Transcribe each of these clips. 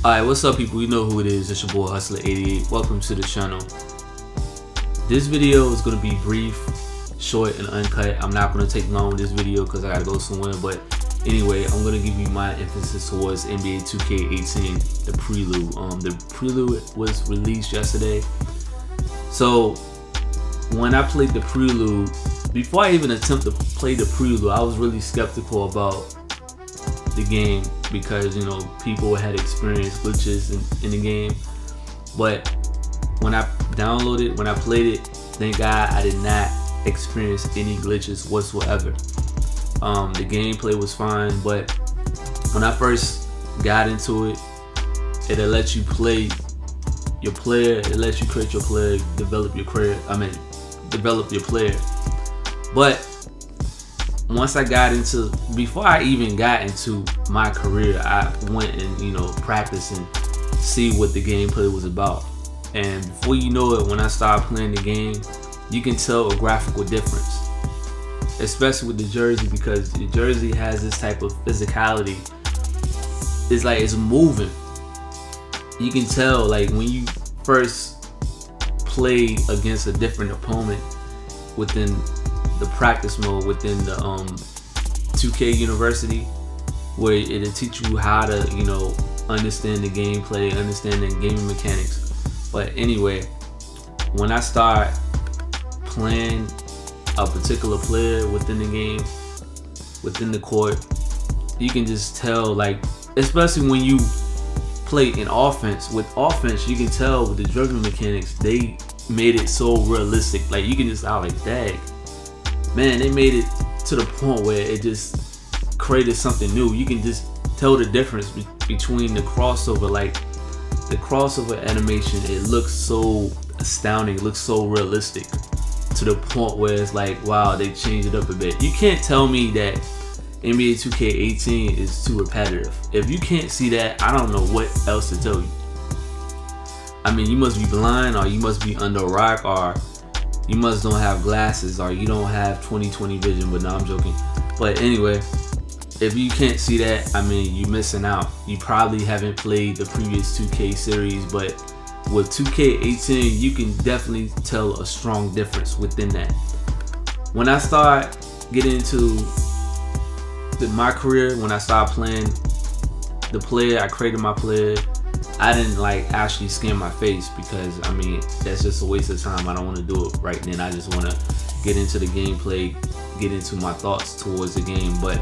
Alright, what's up people? You know who it is. It's your boy Hustler88. Welcome to the channel. This video is going to be brief, short, and uncut. I'm not going to take long with this video because I got to go somewhere. But anyway, I'm going to give you my emphasis towards NBA 2K18, the prelude. The prelude was released yesterday. So when I played the prelude, before I even attempt to play the prelude, I was really skeptical about the game because, you know, people had experienced glitches in the game. But when I downloaded, when I played it, thank God I did not experience any glitches whatsoever. The gameplay was fine, but when I first got into it, it'll let you play your player, it lets you create your player, develop your career, develop your player. But once I got into, before I even got into my career, I went and, you know, practiced and see what the gameplay was about. And before you know it, when I started playing the game, you can tell a graphical difference, especially with the jersey, because the jersey has this type of physicality. It's like it's moving. You can tell, like, when you first play against a different opponent within the practice mode within the 2K University, where it'll teach you how to, you know, understand the gameplay, understand the gaming mechanics. But anyway, when I start playing a particular player within the game, within the court, you can just tell, like, especially when you play in offense, with offense, you can tell with the dribbling mechanics, they made it so realistic. Like, you can just, I was like, dang, man, they made it to the point where it just created something new. You can just tell the difference between the crossover. Like, the crossover animation, it looks so astounding, it looks so realistic, to the point where it's like, wow, they changed it up a bit. You can't tell me that NBA 2K18 is too repetitive. If you can't see that, I don't know what else to tell you. I mean, you must be blind, or you must be under a rock, or you must don't have glasses, or you don't have 20/20 vision. But no, I'm joking. But anyway, if you can't see that, I mean, you're missing out. You probably haven't played the previous 2K series, but with 2K18, you can definitely tell a strong difference within that. When I start getting into my career, when I started playing the player, I created my player, I didn't like actually scan my face, because I mean, that's just a waste of time. I don't want to do it right then. I just want to get into the gameplay, get into my thoughts towards the game. But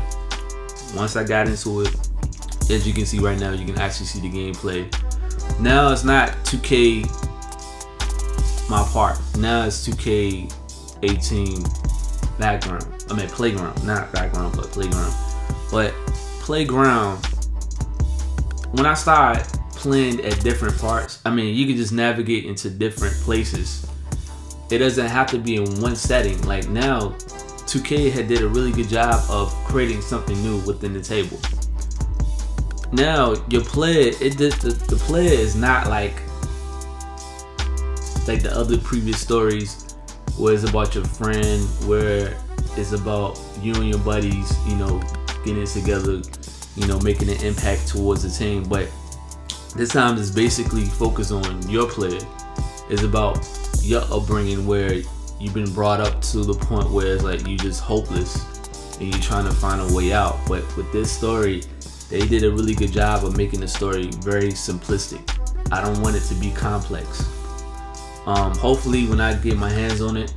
once I got into it, as you can see right now, you can actually see the gameplay. Now it's not 2K my part. Now it's 2K18 background. I mean playground, not background, but playground. But playground, when I started playing at different parts, I mean, you can just navigate into different places. It doesn't have to be in one setting. Like, now 2K had did a really good job of creating something new within the table. Now your player, the player is not like the other previous stories where it's about your friend, where it's about you and your buddies, you know, getting together, you know, making an impact towards the team. But this time it's basically focused on your player. It's about your upbringing, where you've been brought up to the point where it's like you just hopeless and you're trying to find a way out. But with this story, they did a really good job of making the story very simplistic. I don't want it to be complex. Hopefully when I get my hands on it,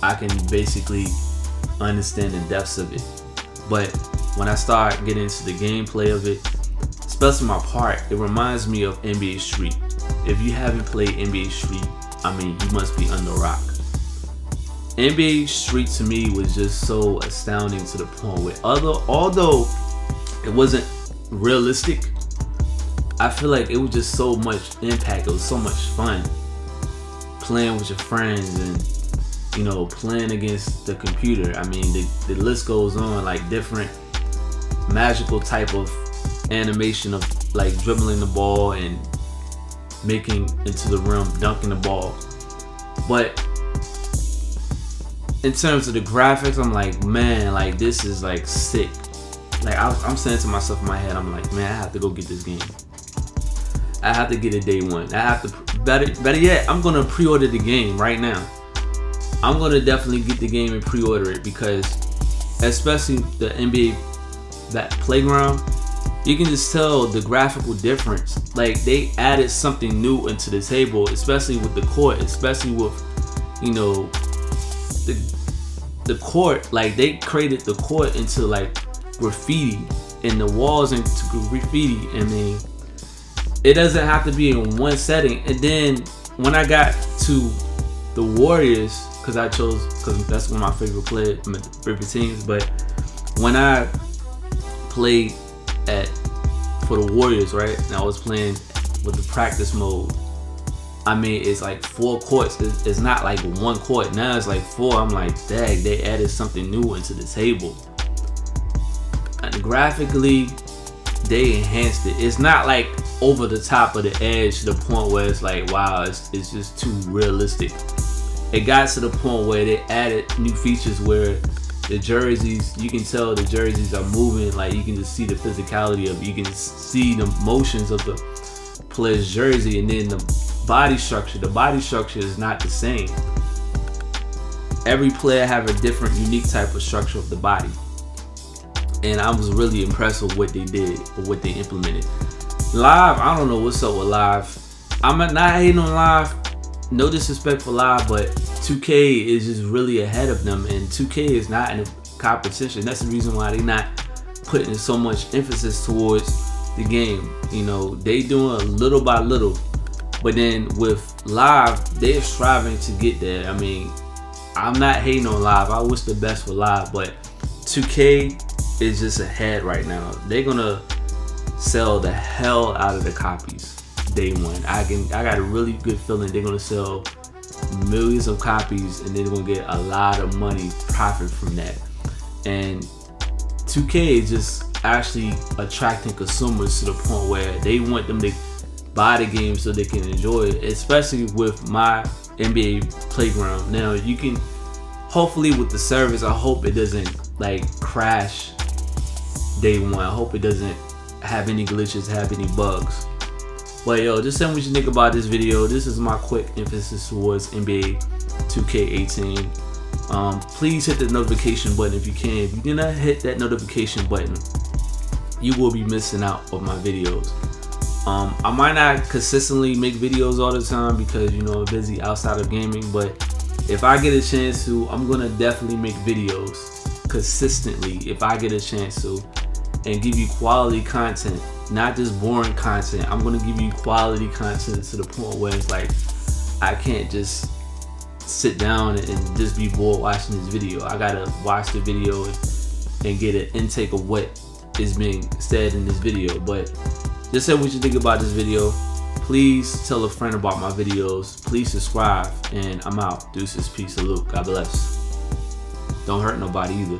I can basically understand the depths of it. But when I start getting into the gameplay of it, especially my part, it reminds me of NBA Street. If you haven't played NBA Street, I mean, you must be under a rock. NBA Street to me was just so astounding, to the point where although it wasn't realistic, I feel like it was just so much impact. It was so much fun playing with your friends and, you know, playing against the computer. I mean, the list goes on, like different magical type of animation of like dribbling the ball and making into the rim, dunking the ball. But in terms of the graphics, I'm like, man, like this is like sick. Like I'm saying to myself in my head, I'm like, man, I have to go get this game. I have to get it day one. I have to, better yet, I'm gonna pre-order the game right now. I'm gonna definitely get the game and pre-order it, because especially the NBA that playground, you can just tell the graphical difference. Like, they added something new into the table, especially with the court, especially with, you know, the court. Like, they created the court into like graffiti, and the walls into graffiti. I mean, it doesn't have to be in one setting. And then when I got to the Warriors, because that's one of my favorite players, my favorite teams. But when I played for the Warriors, right, and I was playing with the practice mode, I mean, it's like 4 courts. It's not like 1 court. Now it's like 4. I'm like, dang, they added something new into the table. And graphically, they enhanced it. It's not like over the top of the edge to the point where it's like, wow, it's just too realistic. It got to the point where they added new features where the jerseys, you can tell the jerseys are moving. Like, you can just see the physicality of it. You can see the motions of the player's jersey. And then the body structure is not the same. Every player have a different, unique type of structure of the body. And I was really impressed with what they did, or what they implemented. Live, I don't know what's up with Live. I'm not hating on Live. No disrespect for Live, but 2K is just really ahead of them, and 2K is not in a competition. That's the reason why they're not putting so much emphasis towards the game. You know, they doing a little by little, but then with Live, they're striving to get there. I mean, I'm not hating on Live. I wish the best for Live, but 2K is just ahead right now. They're gonna sell the hell out of the copies day one. I got a really good feeling they're gonna sell millions of copies, and they're gonna get a lot of money profit from that. And 2K is just actually attracting consumers to the point where they want them to buy the game so they can enjoy it, especially with my NBA playground. Now, you can, hopefully with the service, I hope it doesn't like crash day one. I hope it doesn't have any glitches, have any bugs. But yo, just tell me what you think about this video. This is my quick emphasis towards NBA 2K18. Please hit the notification button if you can. If you do not hit that notification button, you will be missing out on my videos. I might not consistently make videos all the time because, you know, I'm busy outside of gaming, but if I get a chance to, I'm gonna definitely make videos consistently if I get a chance to, and give you quality content, not just boring content. I'm gonna give you quality content to the point where it's like, I can't just sit down and just be bored watching this video. I gotta watch the video and get an intake of what is being said in this video. But just say what you think about this video. Please tell a friend about my videos. Please subscribe, and I'm out. Deuces, peace, salute, God bless. Don't hurt nobody either.